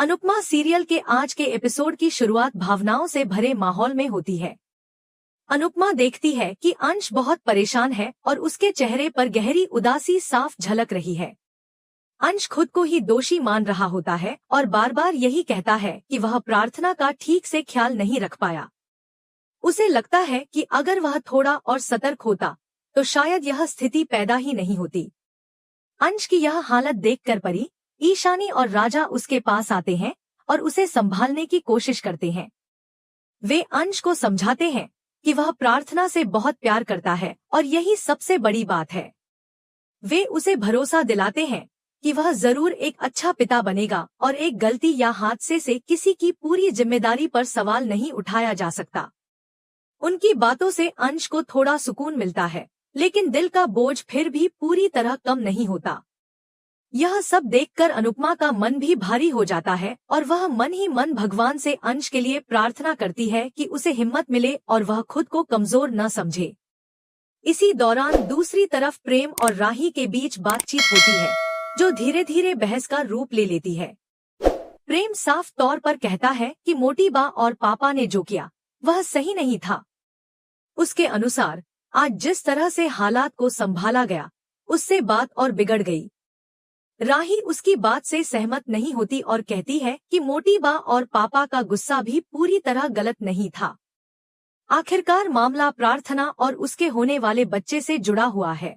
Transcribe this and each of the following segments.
Anupama serial के आज के एपिसोड की शुरुआत भावनाओं से भरे माहौल में होती है। अनुपमा देखती है कि अंश बहुत परेशान है और उसके चेहरे पर गहरी उदासी साफ झलक रही है। अंश खुद को ही दोषी मान रहा होता है और बार बार यही कहता है कि वह प्रार्थना का ठीक से ख्याल नहीं रख पाया। उसे लगता है कि अगर वह थोड़ा और सतर्क होता तो शायद यह स्थिति पैदा ही नहीं होती। अंश की यह हालत देखकर परी, ईशानी और राजा उसके पास आते हैं और उसे संभालने की कोशिश करते हैं। वे अंश को समझाते हैं कि वह प्रार्थना से बहुत प्यार करता है और यही सबसे बड़ी बात है। वे उसे भरोसा दिलाते हैं कि वह जरूर एक अच्छा पिता बनेगा और एक गलती या हादसे से किसी की पूरी जिम्मेदारी पर सवाल नहीं उठाया जा सकता। उनकी बातों से अंश को थोड़ा सुकून मिलता है, लेकिन दिल का बोझ फिर भी पूरी तरह कम नहीं होता। यह सब देखकर अनुपमा का मन भी भारी हो जाता है और वह मन ही मन भगवान से अंश के लिए प्रार्थना करती है कि उसे हिम्मत मिले और वह खुद को कमजोर न समझे। इसी दौरान दूसरी तरफ प्रेम और राही के बीच बातचीत होती है, जो धीरे धीरे बहस का रूप ले लेती है। प्रेम साफ तौर पर कहता है कि मोटी बा और पापा ने जो किया वह सही नहीं था। उसके अनुसार आज जिस तरह से हालात को संभाला गया, उससे बात और बिगड़ गई। राही उसकी बात से सहमत नहीं होती और कहती है कि मोटी बा और पापा का गुस्सा भी पूरी तरह गलत नहीं था। आखिरकार मामला प्रार्थना और उसके होने वाले बच्चे से जुड़ा हुआ है।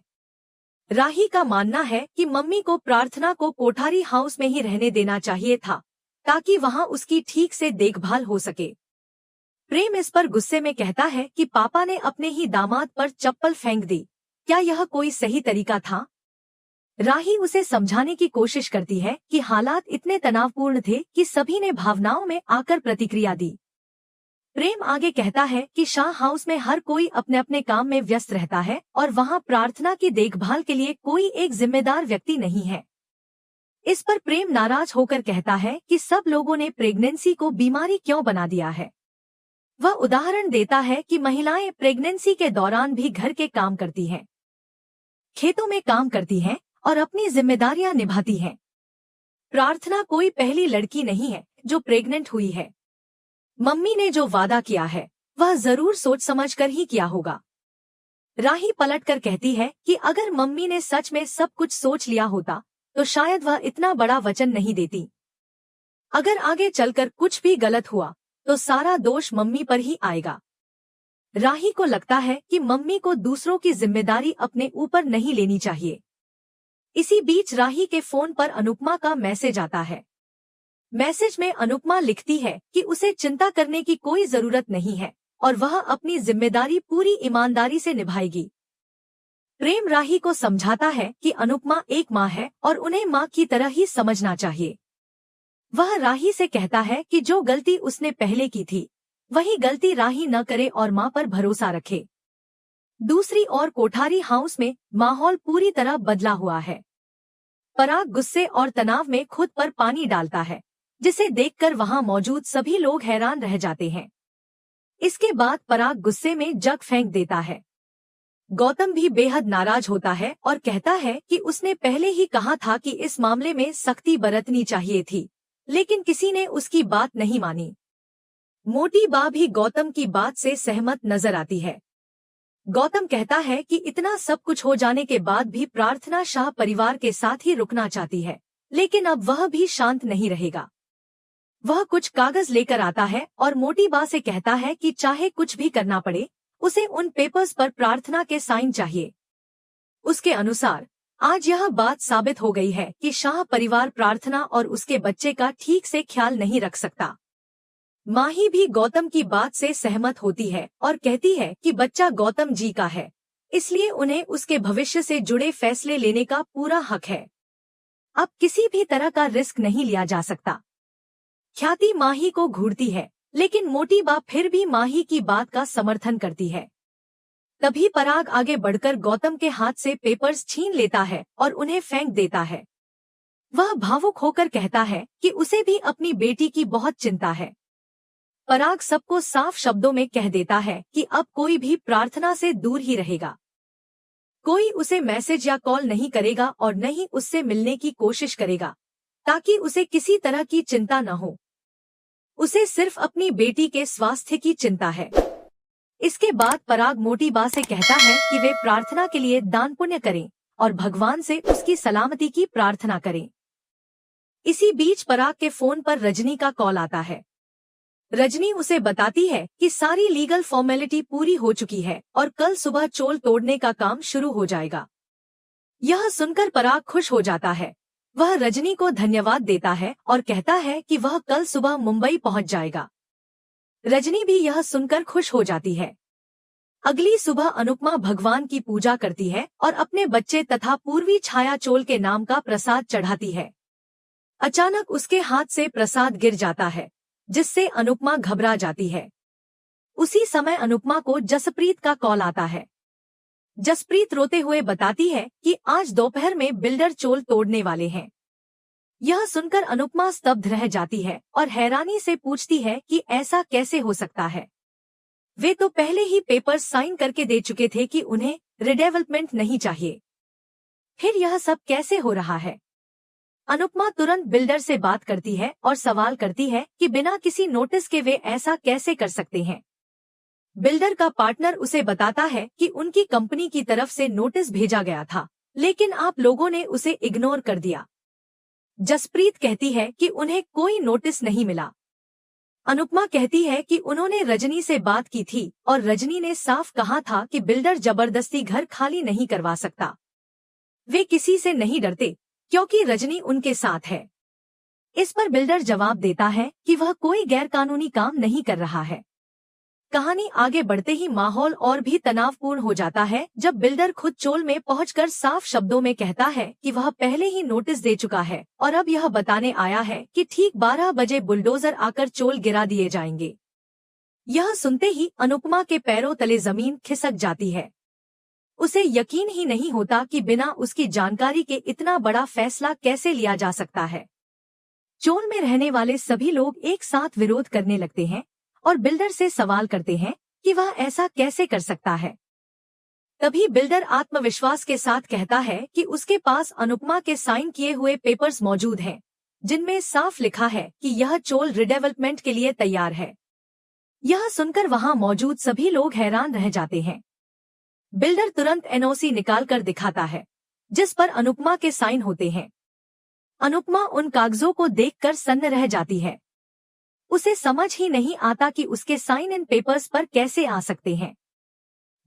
राही का मानना है कि मम्मी को प्रार्थना को कोठारी हाउस में ही रहने देना चाहिए था, ताकि वहां उसकी ठीक से देखभाल हो सके। प्रेम इस पर गुस्से में कहता है कि पापा ने अपने ही दामाद पर चप्पल फेंक दी, क्या यह कोई सही तरीका था? राही उसे समझाने की कोशिश करती है कि हालात इतने तनावपूर्ण थे कि सभी ने भावनाओं में आकर प्रतिक्रिया दी। प्रेम आगे कहता है कि शाह हाउस में हर कोई अपने अपने काम में व्यस्त रहता है और वहां प्रार्थना की देखभाल के लिए कोई एक जिम्मेदार व्यक्ति नहीं है। इस पर प्रेम नाराज होकर कहता है कि सब लोगों ने प्रेगनेंसी को बीमारी क्यों बना दिया है। वह उदाहरण देता है कि महिलाएं प्रेगनेंसी के दौरान भी घर के काम करती हैं, खेतों में काम करती हैं और अपनी जिम्मेदारियां निभाती हैं। प्रार्थना कोई पहली लड़की नहीं है जो प्रेग्नेंट हुई है। मम्मी ने जो वादा किया है वह जरूर सोच समझकर ही किया होगा। राही पलटकर कहती है कि अगर मम्मी ने सच में सब कुछ सोच लिया होता तो शायद वह इतना बड़ा वचन नहीं देती। अगर आगे चलकर कुछ भी गलत हुआ तो सारा दोष मम्मी पर ही आएगा। राही को लगता है कि मम्मी को दूसरों की जिम्मेदारी अपने ऊपर नहीं लेनी चाहिए। इसी बीच राही के फोन पर अनुपमा का मैसेज आता है। मैसेज में अनुपमा लिखती है कि उसे चिंता करने की कोई जरूरत नहीं है और वह अपनी जिम्मेदारी पूरी ईमानदारी से निभाएगी। प्रेम राही को समझाता है कि अनुपमा एक माँ है और उन्हें माँ की तरह ही समझना चाहिए। वह राही से कहता है कि जो गलती उसने पहले की थी वही गलती राही न करे और माँ पर भरोसा रखे। दूसरी ओर कोठारी हाउस में माहौल पूरी तरह बदला हुआ है। पराग गुस्से और तनाव में खुद पर पानी डालता है, जिसे देखकर वहां मौजूद सभी लोग हैरान रह जाते हैं। इसके बाद पराग गुस्से में जग फेंक देता है। गौतम भी बेहद नाराज होता है और कहता है कि उसने पहले ही कहा था कि इस मामले में सख्ती बरतनी चाहिए थी, लेकिन किसी ने उसकी बात नहीं मानी। मोटी बा भी गौतम की बात से सहमत नजर आती है। गौतम कहता है कि इतना सब कुछ हो जाने के बाद भी प्रार्थना शाह परिवार के साथ ही रुकना चाहती है, लेकिन अब वह भी शांत नहीं रहेगा। वह कुछ कागज लेकर आता है और मोटी बा से कहता है कि चाहे कुछ भी करना पड़े, उसे उन पेपर्स पर प्रार्थना के साइन चाहिए। उसके अनुसार आज यह बात साबित हो गई है कि शाह परिवार प्रार्थना और उसके बच्चे का ठीक से ख्याल नहीं रख सकता। माही भी गौतम की बात से सहमत होती है और कहती है कि बच्चा गौतम जी का है, इसलिए उन्हें उसके भविष्य से जुड़े फैसले लेने का पूरा हक है। अब किसी भी तरह का रिस्क नहीं लिया जा सकता। ख्याति माही को घूरती है, लेकिन मोटी बा फिर भी माही की बात का समर्थन करती है। तभी पराग आगे बढ़कर गौतम के हाथ से पेपर्स छीन लेता है और उन्हें फेंक देता है। वह भावुक होकर कहता है कि उसे भी अपनी बेटी की बहुत चिंता है। पराग सबको साफ शब्दों में कह देता है कि अब कोई भी प्रार्थना से दूर ही रहेगा। कोई उसे मैसेज या कॉल नहीं करेगा और न ही उससे मिलने की कोशिश करेगा। ताकि उसे किसी तरह की चिंता न हो। उसे सिर्फ अपनी बेटी के स्वास्थ्य की चिंता है। इसके बाद पराग मोटी बा से कहता है कि वे प्रार्थना के लिए दान पुण्य करें और भगवान से उसकी सलामती की प्रार्थना करें। इसी बीच पराग के फोन पर रजनी का कॉल आता है। रजनी उसे बताती है कि सारी लीगल फॉर्मेलिटी पूरी हो चुकी है और कल सुबह चोल तोड़ने का काम शुरू हो जाएगा। यह सुनकर पराग खुश हो जाता है। वह रजनी को धन्यवाद देता है और कहता है कि वह कल सुबह मुंबई पहुंच जाएगा। रजनी भी यह सुनकर खुश हो जाती है। अगली सुबह अनुपमा भगवान की पूजा करती है और अपने बच्चे तथा पूर्वी छाया चोल के नाम का प्रसाद चढ़ाती है। अचानक उसके हाथ से प्रसाद गिर जाता है, जिससे अनुपमा घबरा जाती है। उसी समय अनुपमा को जसप्रीत का कॉल आता है। जसप्रीत रोते हुए बताती है कि आज दोपहर में बिल्डर चोल तोड़ने वाले हैं। यह सुनकर अनुपमा स्तब्ध रह जाती है और हैरानी से पूछती है कि ऐसा कैसे हो सकता है। वे तो पहले ही पेपर साइन करके दे चुके थे कि उन्हें रिडेवलपमेंट नहीं चाहिए। फिर यह सब कैसे हो रहा है? अनुपमा तुरंत बिल्डर से बात करती है और सवाल करती है कि बिना किसी नोटिस के वे ऐसा कैसे कर सकते हैं। बिल्डर का पार्टनर उसे बताता है कि उनकी कंपनी की तरफ से नोटिस भेजा गया था, लेकिन आप लोगों ने उसे इग्नोर कर दिया। जसप्रीत कहती है कि उन्हें कोई नोटिस नहीं मिला। अनुपमा कहती है कि उन्होंने रजनी से बात की थी और रजनी ने साफ कहा था कि बिल्डर जबरदस्ती घर खाली नहीं करवा सकता। वे किसी से नहीं डरते क्योंकि रजनी उनके साथ है। इस पर बिल्डर जवाब देता है कि वह कोई गैरकानूनी काम नहीं कर रहा है। कहानी आगे बढ़ते ही माहौल और भी तनावपूर्ण हो जाता है जब बिल्डर खुद चोल में पहुंचकर साफ शब्दों में कहता है कि वह पहले ही नोटिस दे चुका है और अब यह बताने आया है कि ठीक 12 बजे बुलडोजर आकर चोल गिरा दिए जाएंगे। यह सुनते ही अनुपमा के पैरों तले जमीन खिसक जाती है। उसे यकीन ही नहीं होता कि बिना उसकी जानकारी के इतना बड़ा फैसला कैसे लिया जा सकता है। चोल में रहने वाले सभी लोग एक साथ विरोध करने लगते हैं और बिल्डर से सवाल करते हैं कि वह ऐसा कैसे कर सकता है। तभी बिल्डर आत्मविश्वास के साथ कहता है कि उसके पास अनुपमा के साइन किए हुए पेपर्स मौजूद हैं, जिनमें साफ लिखा है कि यह चोल रिडेवलपमेंट के लिए तैयार है। यह सुनकर वहां मौजूद सभी लोग हैरान रह जाते हैं। बिल्डर तुरंत एनओसी निकालकर दिखाता है, जिस पर अनुपमा के साइन होते हैं। अनुपमा उन कागजों को देखकर सन्न रह जाती है। उसे समझ ही नहीं आता कि उसके साइन इन पेपर्स पर कैसे आ सकते हैं।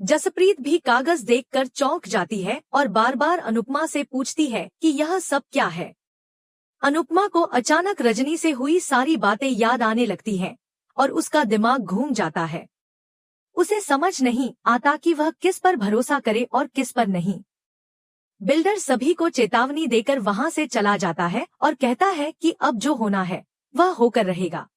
जसप्रीत भी कागज देखकर चौंक जाती है और बार बार अनुपमा से पूछती है कि यह सब क्या है। अनुपमा को अचानक रजनी से हुई सारी बातें याद आने लगती हैं और उसका दिमाग घूम जाता है। उसे समझ नहीं आता कि वह किस पर भरोसा करे और किस पर नहीं। बिल्डर सभी को चेतावनी देकर वहां से चला जाता है और कहता है कि अब जो होना है वह होकर रहेगा।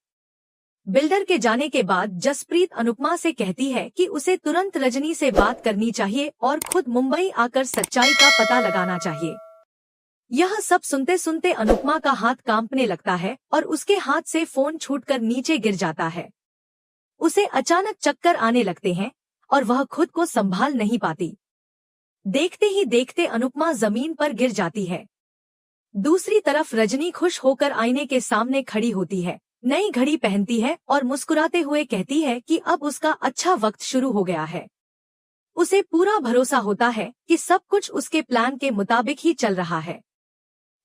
बिल्डर के जाने के बाद जसप्रीत अनुपमा से कहती है कि उसे तुरंत रजनी से बात करनी चाहिए और खुद मुंबई आकर सच्चाई का पता लगाना चाहिए। यह सब सुनते सुनते अनुपमा का हाथ कांपने लगता है और उसके हाथ से फोन छूटकर नीचे गिर जाता है। उसे अचानक चक्कर आने लगते हैं और वह खुद को संभाल नहीं पाती। देखते ही देखते अनुपमा जमीन पर गिर जाती है। दूसरी तरफ रजनी खुश होकर आईने के सामने खड़ी होती है, नई घड़ी पहनती है और मुस्कुराते हुए कहती है कि अब उसका अच्छा वक्त शुरू हो गया है। उसे पूरा भरोसा होता है कि सब कुछ उसके प्लान के मुताबिक ही चल रहा है।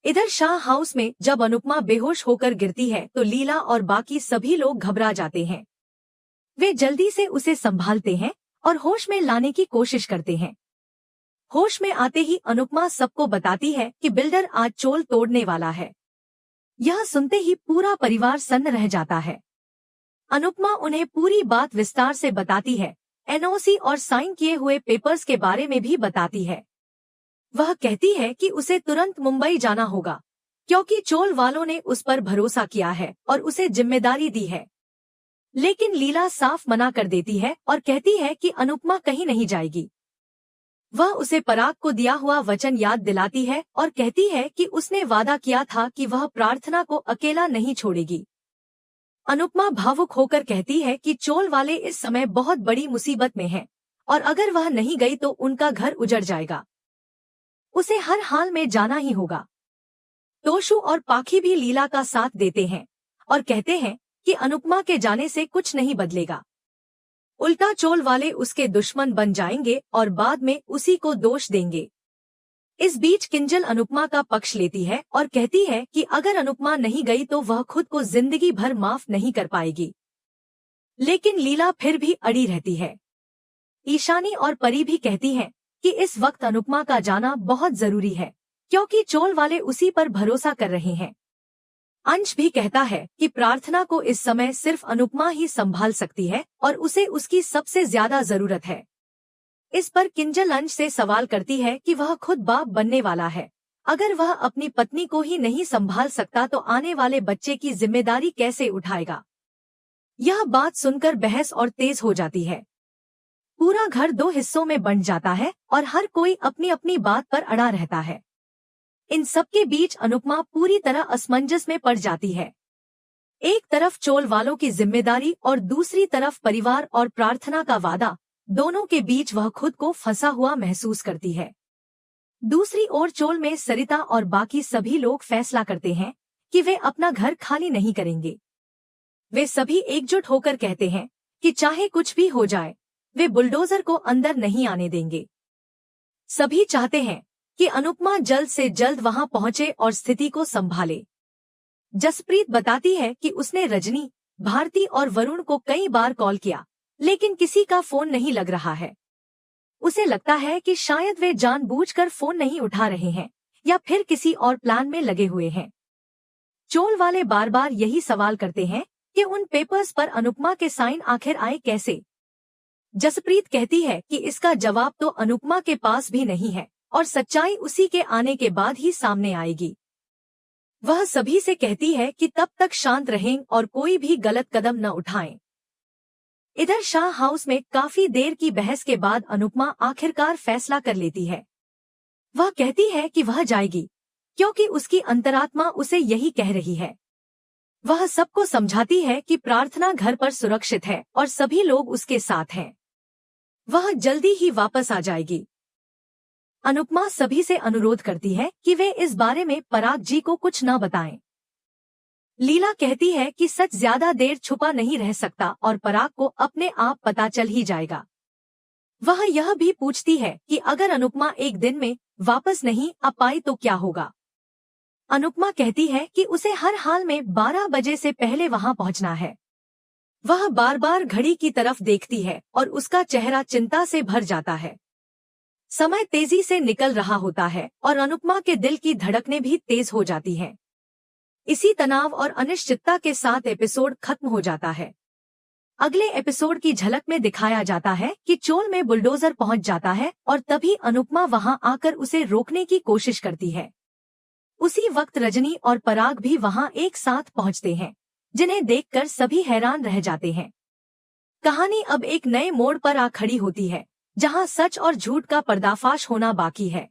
इधर शाह हाउस में जब अनुपमा बेहोश होकर गिरती है तो लीला और बाकी सभी लोग घबरा जाते हैं। वे जल्दी से उसे संभालते हैं और होश में लाने की कोशिश करते हैं। होश में आते ही अनुपमा सबको बताती है कि बिल्डर आज चोल तोड़ने वाला है। यह सुनते ही पूरा परिवार सन्न रह जाता है। अनुपमा उन्हें पूरी बात विस्तार से बताती है, एनओसी और साइन किए हुए पेपर्स के बारे में भी बताती है। वह कहती है कि उसे तुरंत मुंबई जाना होगा क्योंकि चोल वालों ने उस पर भरोसा किया है और उसे जिम्मेदारी दी है। लेकिन लीला साफ मना कर देती है और कहती है कि अनुपमा कहीं नहीं जाएगी। वह उसे पराग को दिया हुआ वचन याद दिलाती है और कहती है कि उसने वादा किया था कि वह प्रार्थना को अकेला नहीं छोड़ेगी। अनुपमा भावुक होकर कहती है कि चोल वाले इस समय बहुत बड़ी मुसीबत में हैं और अगर वह नहीं गई तो उनका घर उजड़ जाएगा। उसे हर हाल में जाना ही होगा। तोशु और पाखी भी लीला का साथ देते हैं और कहते हैं कि अनुपमा के जाने से कुछ नहीं बदलेगा। उल्टा चोल वाले उसके दुश्मन बन जाएंगे और बाद में उसी को दोष देंगे। इस बीच किंजल अनुपमा का पक्ष लेती है और कहती है कि अगर अनुपमा नहीं गई तो वह खुद को जिंदगी भर माफ नहीं कर पाएगी। लेकिन लीला फिर भी अड़ी रहती है। ईशानी और परी भी कहती हैं कि इस वक्त अनुपमा का जाना बहुत जरूरी है, क्योंकि चोल वाले उसी पर भरोसा कर रहे हैं। अंश भी कहता है कि प्रार्थना को इस समय सिर्फ अनुपमा ही संभाल सकती है और उसे उसकी सबसे ज्यादा जरूरत है। इस पर किंजल अंश से सवाल करती है कि वह खुद बाप बनने वाला है, अगर वह अपनी पत्नी को ही नहीं संभाल सकता तो आने वाले बच्चे की जिम्मेदारी कैसे उठाएगा। यह बात सुनकर बहस और तेज हो जाती है। पूरा घर दो हिस्सों में बंट जाता है और हर कोई अपनी अपनी बात पर अड़ा रहता है। इन सबके बीच अनुपमा पूरी तरह असमंजस में पड़ जाती है। एक तरफ चोल वालों की जिम्मेदारी और दूसरी तरफ परिवार और प्रार्थना का वादा, दोनों के बीच वह खुद को फंसा हुआ महसूस करती है। दूसरी ओर चोल में सरिता और बाकी सभी लोग फैसला करते हैं कि वे अपना घर खाली नहीं करेंगे। वे सभी एकजुट होकर कहते हैं कि चाहे कुछ भी हो जाए, वे बुलडोजर को अंदर नहीं आने देंगे। सभी चाहते हैं कि अनुपमा जल्द से जल्द वहां पहुंचे और स्थिति को संभाले। जसप्रीत बताती है कि उसने रजनी, भारती और वरुण को कई बार कॉल किया, लेकिन किसी का फोन नहीं लग रहा है। उसे लगता है कि शायद वे जानबूझकर फोन नहीं उठा रहे हैं या फिर किसी और प्लान में लगे हुए हैं। चोल वाले बार बार यही सवाल करते हैं कि उन पेपर्स पर अनुपमा के साइन आखिर आए कैसे। जसप्रीत कहती है कि इसका जवाब तो अनुपमा के पास भी नहीं है और सच्चाई उसी के आने के बाद ही सामने आएगी। वह सभी से कहती है कि तब तक शांत रहें और कोई भी गलत कदम न उठाएं। इधर शाह हाउस में काफी देर की बहस के बाद अनुपमा आखिरकार फैसला कर लेती है। वह कहती है कि वह जाएगी, क्योंकि उसकी अंतरात्मा उसे यही कह रही है। वह सबको समझाती है कि प्रार्थना घर पर सुरक्षित है और सभी लोग उसके साथ हैं। वह जल्दी ही वापस आ जाएगी। अनुपमा सभी से अनुरोध करती है कि वे इस बारे में पराग जी को कुछ न बताएं। लीला कहती है कि सच ज्यादा देर छुपा नहीं रह सकता और पराग को अपने आप पता चल ही जाएगा। वह यह भी पूछती है कि अगर अनुपमा एक दिन में वापस नहीं आ पाई तो क्या होगा। अनुपमा कहती है कि उसे हर हाल में 12 बजे से पहले वहां पहुंचना है। वह बार बार घड़ी की तरफ देखती है और उसका चेहरा चिंता से भर जाता है। समय तेजी से निकल रहा होता है और अनुपमा के दिल की धड़कनें भी तेज हो जाती हैं। इसी तनाव और अनिश्चितता के साथ एपिसोड खत्म हो जाता है। अगले एपिसोड की झलक में दिखाया जाता है कि चोल में बुलडोजर पहुंच जाता है और तभी अनुपमा वहां आकर उसे रोकने की कोशिश करती है। उसी वक्त रजनी और पराग भी वहां एक साथ पहुंचते हैं, जिन्हें देखकर सभी हैरान रह जाते हैं। कहानी अब एक नए मोड़ पर आ खड़ी होती है, जहां सच और झूठ का पर्दाफाश होना बाकी है।